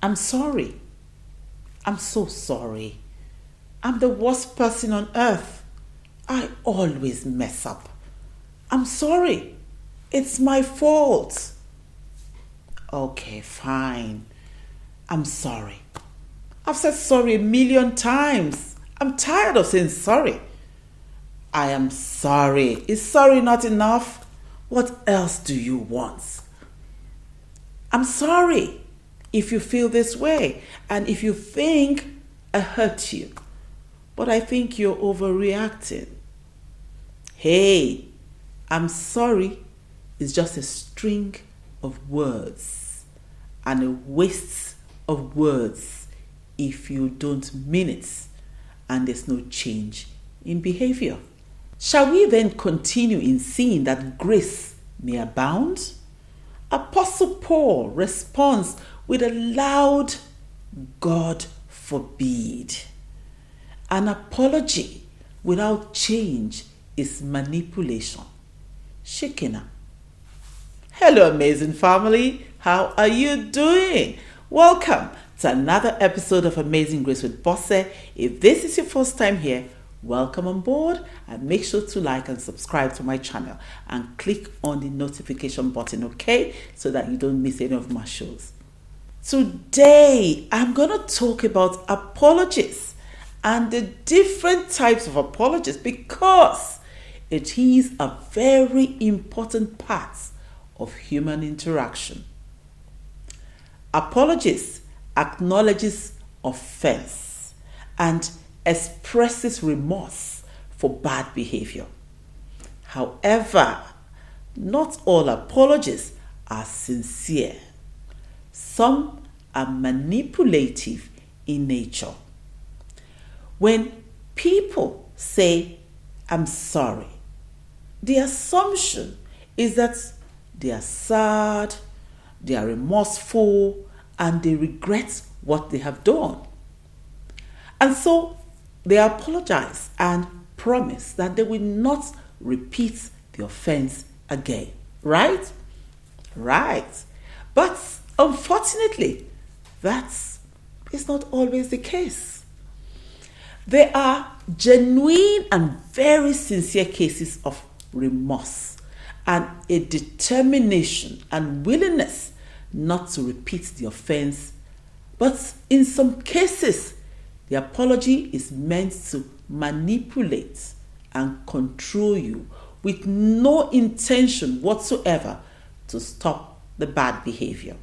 I'm sorry. I'm so sorry. I'm the worst person on earth. I always mess up. I'm sorry. It's my fault. Okay, fine. I'm sorry. I've said sorry a million times. I'm tired of saying sorry. I am sorry. Is sorry not enough? What else do you want? I'm sorry if you feel this way and if you think I hurt you. But I think you're overreacting. Hey, I'm sorry is just a string of words and a waste of words if you don't mean it and there's no change in behavior. Shall we then continue in seeing that grace may abound? Apostle Paul responds with a loud God forbid. An apology without change is manipulation. Shekinah. Hello, amazing family. How are you doing? Welcome to another episode of Amazing Grace with Bosse. If this is your first time here, welcome on board and make sure to like and subscribe to my channel and click on the notification button, okay? So that you don't miss any of my shows. Today, I'm going to talk about apologies and the different types of apologies because it is a very important part of human interaction. Apologies acknowledges offense and expresses remorse for bad behavior. However, not all apologies are sincere. Some are manipulative in nature. When people say, I'm sorry, the assumption is that they are sad, they are remorseful, and they regret what they have done. And so they apologize and promise that they will not repeat the offense again. Right? Right. But unfortunately, that is not always the case. There are genuine and very sincere cases of remorse and a determination and willingness not to repeat the offense. But in some cases, the apology is meant to manipulate and control you with no intention whatsoever to stop the bad behavior.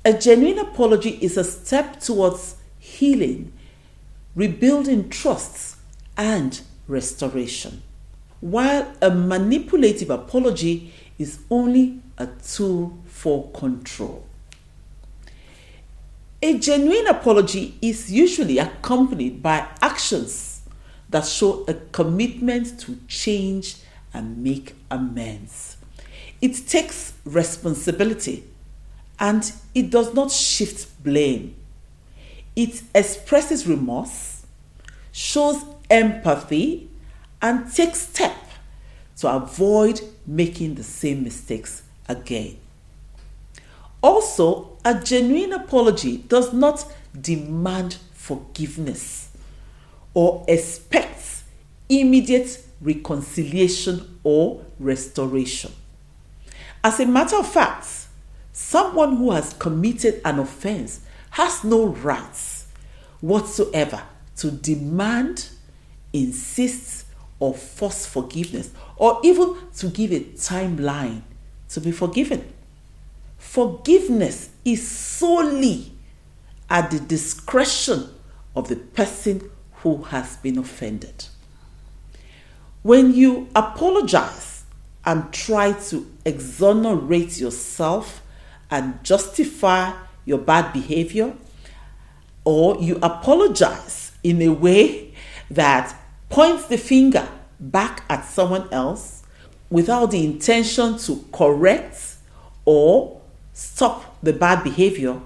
A genuine apology is a step towards healing, rebuilding trust, and restoration, while a manipulative apology is only a tool for control. A genuine apology is usually accompanied by actions that show a commitment to change and make amends. It takes responsibility and it does not shift blame. It expresses remorse, shows empathy, and takes steps to avoid making the same mistakes again. Also, a genuine apology does not demand forgiveness or expects immediate reconciliation or restoration. As a matter of fact, someone who has committed an offense has no rights whatsoever to demand, insist, or force forgiveness, or even to give a timeline to be forgiven. Forgiveness is solely at the discretion of the person who has been offended. When you apologize and try to exonerate yourself and justify your bad behavior, or you apologize in a way that points the finger back at someone else without the intention to correct or stop the bad behavior,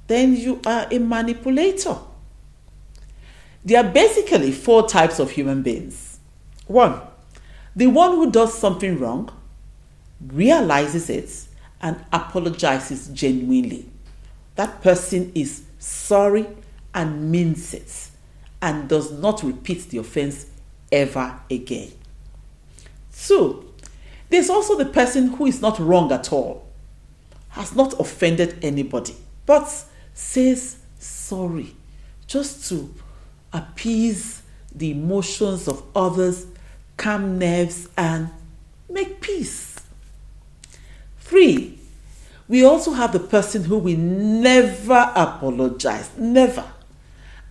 then you are a manipulator. There are basically 4 types of human beings. 1, the one who does something wrong, realizes it, and apologizes genuinely. that person is sorry and means it and does not repeat the offense ever again. 2, there's also the person who is not wrong at all, has not offended anybody, but says sorry just to appease the emotions of others, calm nerves, and make peace. 3, we also have the person who will never apologize, never,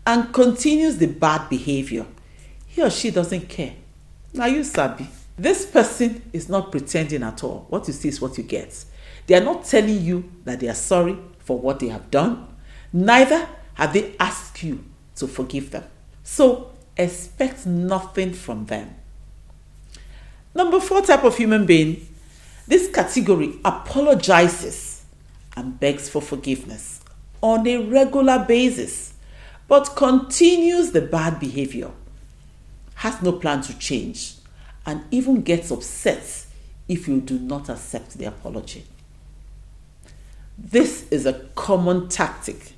and continues the bad behavior. He or she doesn't care. Now you sabi. This person is not pretending at all. What you see is what you get. They are not telling you that they are sorry for what they have done. Neither have they asked you to forgive them. So expect nothing from them. Number 4 type of human being. This category apologizes and begs for forgiveness on a regular basis, but continues the bad behavior, has no plan to change, and even gets upset if you do not accept the apology. This is a common tactic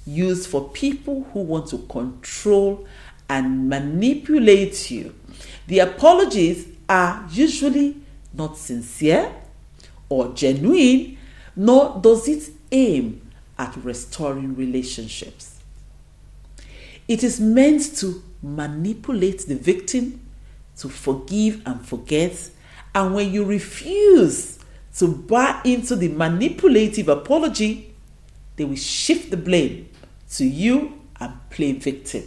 used for people who want to control and manipulate you. The apologies are usually not sincere or genuine, nor does it aim at restoring relationships. It is meant to manipulate the victim to forgive and forget, and when you refuse to buy into the manipulative apology, they will shift the blame to you and play victim,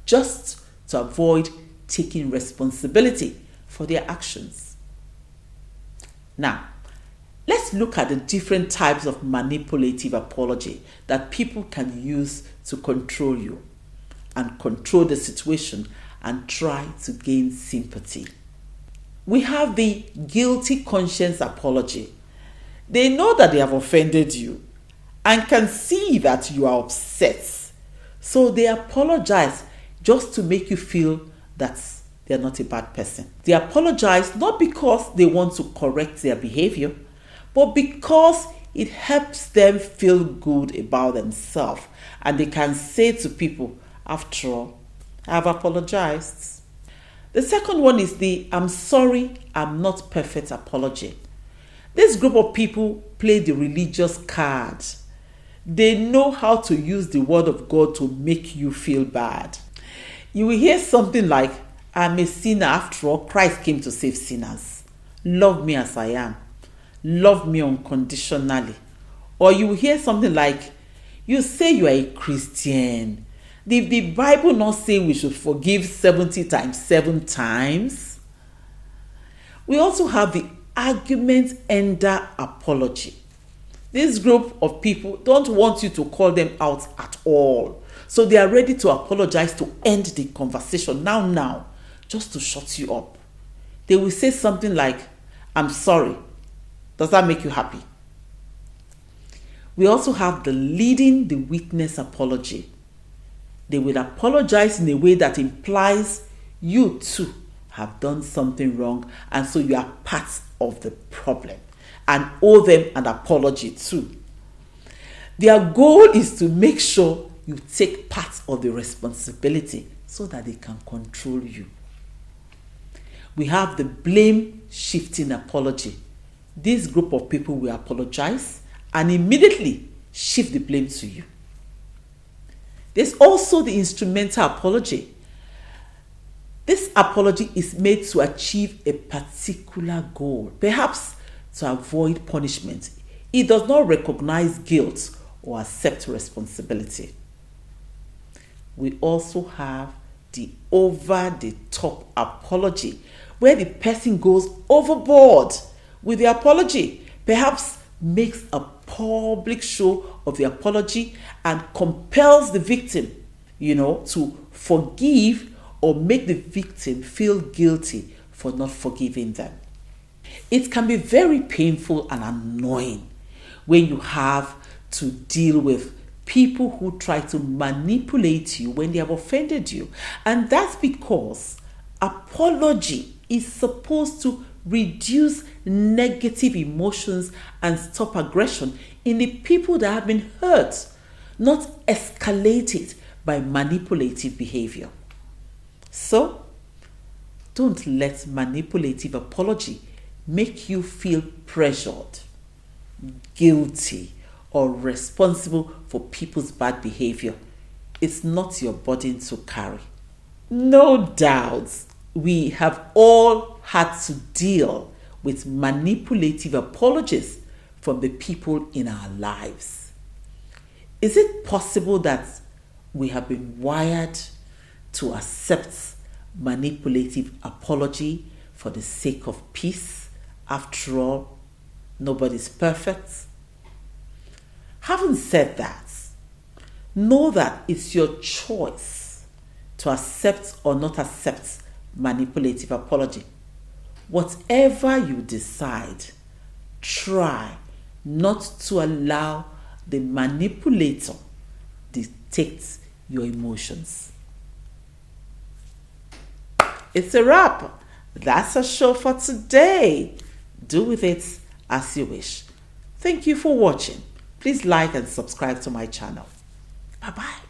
just to avoid taking responsibility for their actions. Now, let's look at the different types of manipulative apology that people can use to control you and control the situation and try to gain sympathy. We have the guilty conscience apology. They know that they have offended you and can see that you are upset. So they apologize just to make you feel that they're not a bad person. They apologize not because they want to correct their behavior, but because it helps them feel good about themselves. And they can say to people, after all, I've apologized. The second one is the I'm sorry, I'm not perfect apology. This group of people play the religious card. They know how to use the word of God to make you feel bad. You will hear something like, I'm a sinner after all, Christ came to save sinners. Love me as I am. Love me unconditionally. Or you will hear something like, you say you are a Christian. Did the Bible not say we should forgive 70 times 7 times? We also have the argument ender apology. This group of people don't want you to call them out at all. So they are ready to apologize to end the conversation now, just to shut you up. They will say something like, I'm sorry. Does that make you happy? We also have the leading the witness apology. They will apologize in a way that implies you too have done something wrong, and so you are part of the problem and owe them an apology too. Their goal is to make sure you take part of the responsibility so that they can control you. We have the blame shifting apology. This group of people will apologize and immediately shift the blame to you. There's also the instrumental apology. This apology is made to achieve a particular goal, perhaps to avoid punishment. It does not recognize guilt or accept responsibility. We also have the over-the-top apology, where the person goes overboard with the apology, perhaps makes a public show of the apology and compels the victim, to forgive or make the victim feel guilty for not forgiving them. It can be very painful and annoying when you have to deal with people who try to manipulate you when they have offended you. And that's because apology is supposed to reduce negative emotions and stop aggression in the people that have been hurt, not escalate it by manipulative behavior. So, don't let manipulative apology make you feel pressured, guilty, or responsible for people's bad behavior. It's not your burden to carry. No doubt, we have all had to deal with manipulative apologies from the people in our lives. Is it possible that we have been wired to accept manipulative apology for the sake of peace? After all, nobody's perfect. Having said that, know that it's your choice to accept or not accept manipulative apology. Whatever you decide, try not to allow the manipulator dictate your emotions. It's a wrap. That's our show for today. Do with it as you wish. Thank you for watching. Please like and subscribe to my channel. Bye-bye.